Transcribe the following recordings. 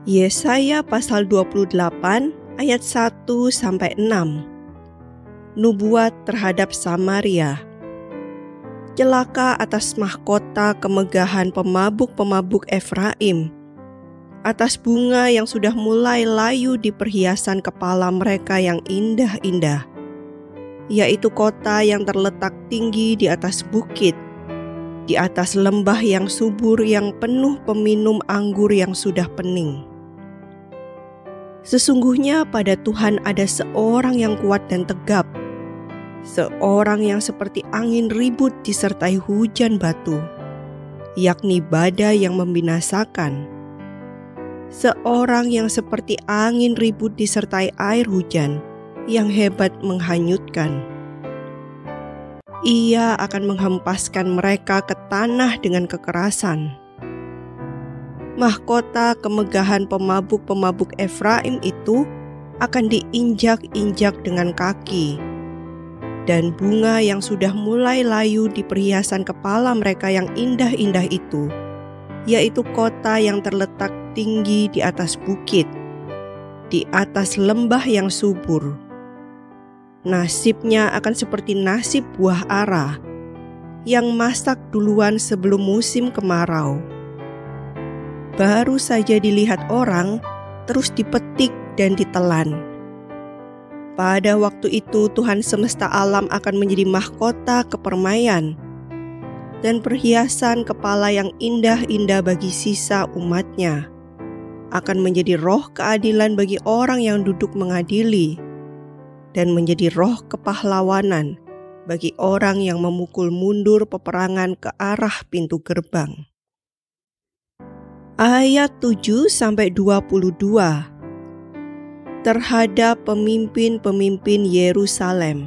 Yesaya pasal 28 ayat 1-6. Nubuat terhadap Samaria. Celaka atas mahkota kemegahan pemabuk-pemabuk Efraim, atas bunga yang sudah mulai layu di perhiasan kepala mereka yang indah-indah, yaitu kota yang terletak tinggi di atas bukit, di atas lembah yang subur yang penuh peminum anggur yang sudah pening. Sesungguhnya pada Tuhan ada seorang yang kuat dan tegap, seorang yang seperti angin ribut disertai hujan batu, yakni badai yang membinasakan. Seorang yang seperti angin ribut disertai air hujan yang hebat menghanyutkan. Ia akan menghempaskan mereka ke tanah dengan kekerasan. Mahkota kemegahan pemabuk-pemabuk Efraim itu akan diinjak-injak dengan kaki, dan bunga yang sudah mulai layu di perhiasan kepala mereka yang indah-indah itu, yaitu kota yang terletak tinggi di atas bukit, di atas lembah yang subur. Nasibnya akan seperti nasib buah ara yang masak duluan sebelum musim kemarau. Baru saja dilihat orang, terus dipetik dan ditelan. Pada waktu itu Tuhan semesta alam akan menjadi mahkota kepermaian dan perhiasan kepala yang indah-indah bagi sisa umatnya. Akan menjadi roh keadilan bagi orang yang duduk mengadili, dan menjadi roh kepahlawanan bagi orang yang memukul mundur peperangan ke arah pintu gerbang. Ayat 7-22 terhadap pemimpin-pemimpin Yerusalem.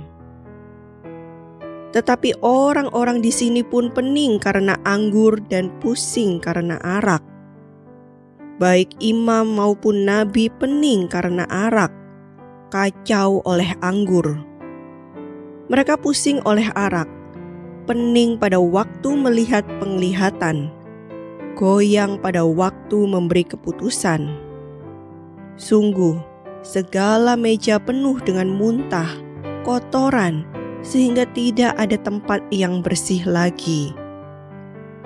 Tetapi orang-orang di sini pun pening karena anggur dan pusing karena arak. Baik imam maupun nabi pening karena arak, kacau oleh anggur. Mereka pusing oleh arak, pening pada waktu melihat penglihatan, goyang pada waktu memberi keputusan. Sungguh, segala meja penuh dengan muntah, kotoran, sehingga tidak ada tempat yang bersih lagi.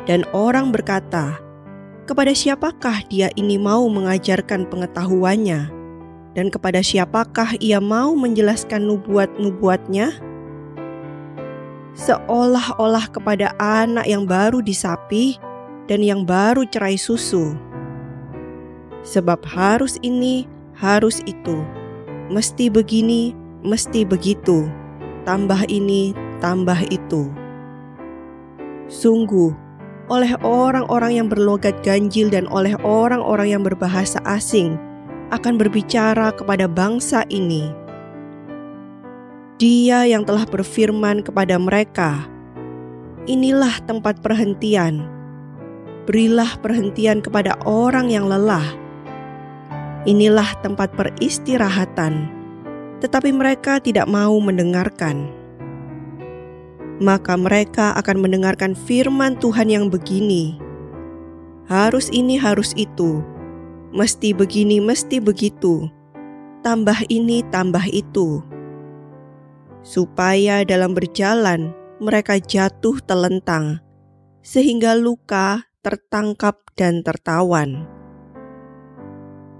Dan orang berkata, kepada siapakah dia ini mau mengajarkan pengetahuannya? Dan kepada siapakah ia mau menjelaskan nubuat-nubuatnya? Seolah-olah kepada anak yang baru disapi dan yang baru cerai susu. Sebab harus ini, harus itu, mesti begini, mesti begitu, tambah ini, tambah itu. Sungguh, oleh orang-orang yang berlogat ganjil dan oleh orang-orang yang berbahasa asing akan berbicara kepada bangsa ini. Dia yang telah berfirman kepada mereka, inilah tempat perhentian, berilah perhentian kepada orang yang lelah. Inilah tempat peristirahatan, tetapi mereka tidak mau mendengarkan. Maka mereka akan mendengarkan firman Tuhan yang begini, harus ini, harus itu, mesti begini, mesti begitu, tambah ini, tambah itu. Supaya dalam berjalan mereka jatuh telentang, sehingga luka, tertangkap dan tertawan.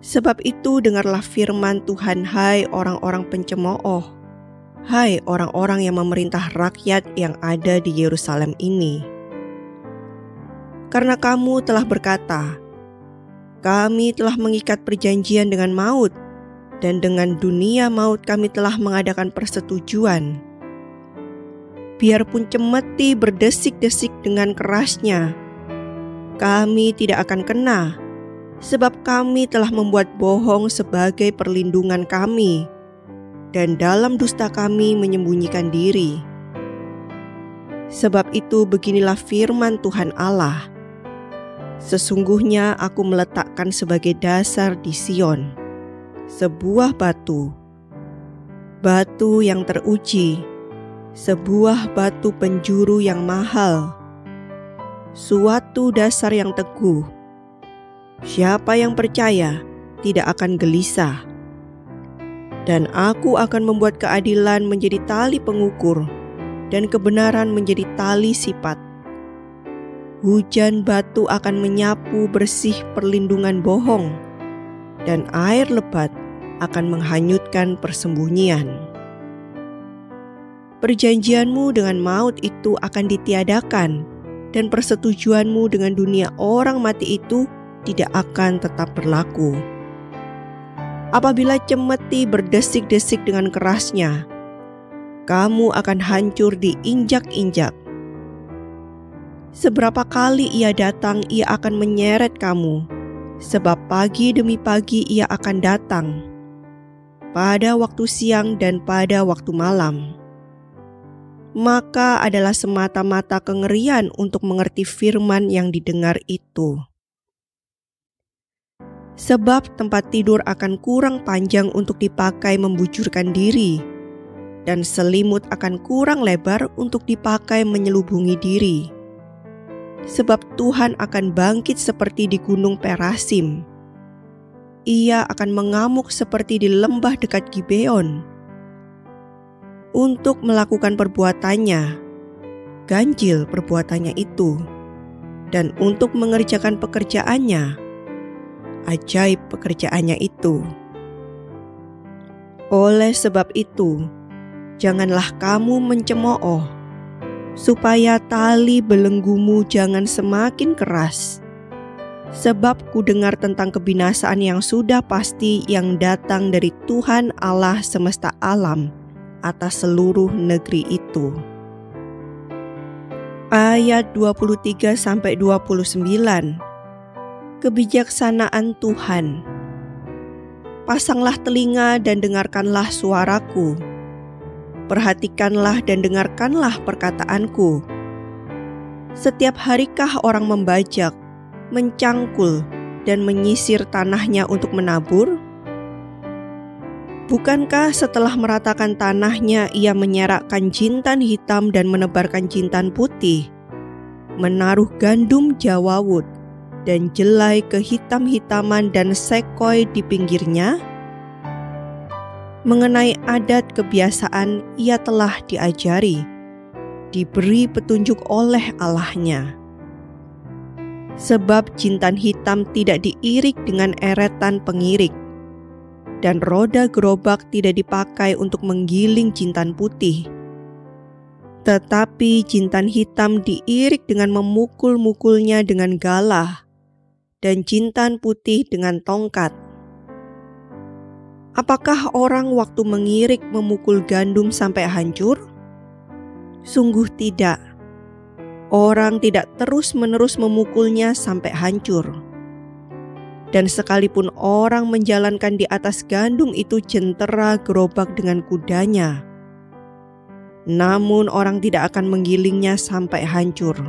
Sebab itu dengarlah firman Tuhan, hai orang-orang pencemooh, hai orang-orang yang memerintah rakyat yang ada di Yerusalem ini. Karena kamu telah berkata, kami telah mengikat perjanjian dengan maut, dan dengan dunia maut kami telah mengadakan persetujuan. Biarpun cemeti berdesik-desik dengan kerasnya, kami tidak akan kena, sebab kami telah membuat bohong sebagai perlindungan kami, dan dalam dusta kami menyembunyikan diri. Sebab itu beginilah firman Tuhan Allah, sesungguhnya aku meletakkan sebagai dasar di Sion sebuah batu, batu yang teruji, sebuah batu penjuru yang mahal, suatu dasar yang teguh. Siapa yang percaya, tidak akan gelisah. Dan aku akan membuat keadilan menjadi tali pengukur dan kebenaran menjadi tali sipat. Hujan batu akan menyapu bersih perlindungan bohong, dan air lebat akan menghanyutkan persembunyian. Perjanjianmu dengan maut itu akan ditiadakan, dan persetujuanmu dengan dunia orang mati itu tidak akan tetap berlaku. Apabila cemeti berdesik-desik dengan kerasnya, kamu akan hancur diinjak-injak. Seberapa kali ia datang, ia akan menyeret kamu, sebab pagi demi pagi ia akan datang, pada waktu siang dan pada waktu malam. Maka adalah semata-mata kengerian untuk mengerti firman yang didengar itu. Sebab tempat tidur akan kurang panjang untuk dipakai membujurkan diri, dan selimut akan kurang lebar untuk dipakai menyelubungi diri. Sebab Tuhan akan bangkit seperti di gunung Perasim. Ia akan mengamuk seperti di lembah dekat Gibeon. Untuk melakukan perbuatannya, ganjil perbuatannya itu, dan untuk mengerjakan pekerjaannya, ajaib pekerjaannya itu. Oleh sebab itu, janganlah kamu mencemooh, supaya tali belenggumu jangan semakin keras. Sebab ku dengar tentang kebinasaan yang sudah pasti yang datang dari Tuhan Allah semesta alam atas seluruh negeri itu. Ayat 23-29. Kebijaksanaan Tuhan. Pasanglah telinga dan dengarkanlah suaraku. Perhatikanlah dan dengarkanlah perkataanku. Setiap harikah orang membajak, mencangkul, dan menyisir tanahnya untuk menabur? Bukankah setelah meratakan tanahnya ia menyerakkan jintan hitam dan menebarkan jintan putih, menaruh gandum jawawut dan jelai kehitam-hitaman dan sekoi di pinggirnya? Mengenai adat kebiasaan ia telah diajari, diberi petunjuk oleh Allahnya. Sebab jintan hitam tidak diirik dengan eretan pengirik, dan roda gerobak tidak dipakai untuk menggiling jintan putih. Tetapi jintan hitam diirik dengan memukul-mukulnya dengan galah, dan jintan putih dengan tongkat. Apakah orang waktu mengirik memukul gandum sampai hancur? Sungguh tidak. Orang tidak terus-menerus memukulnya sampai hancur. Dan sekalipun orang menjalankan di atas gandum itu jentera gerobak dengan kudanya, namun orang tidak akan menggilingnya sampai hancur.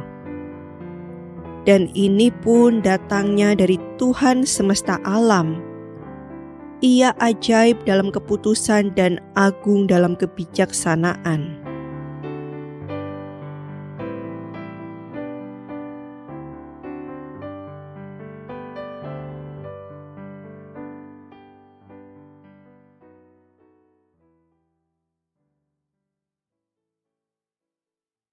Dan ini pun datangnya dari Tuhan semesta alam. Ia ajaib dalam keputusan dan agung dalam kebijaksanaan.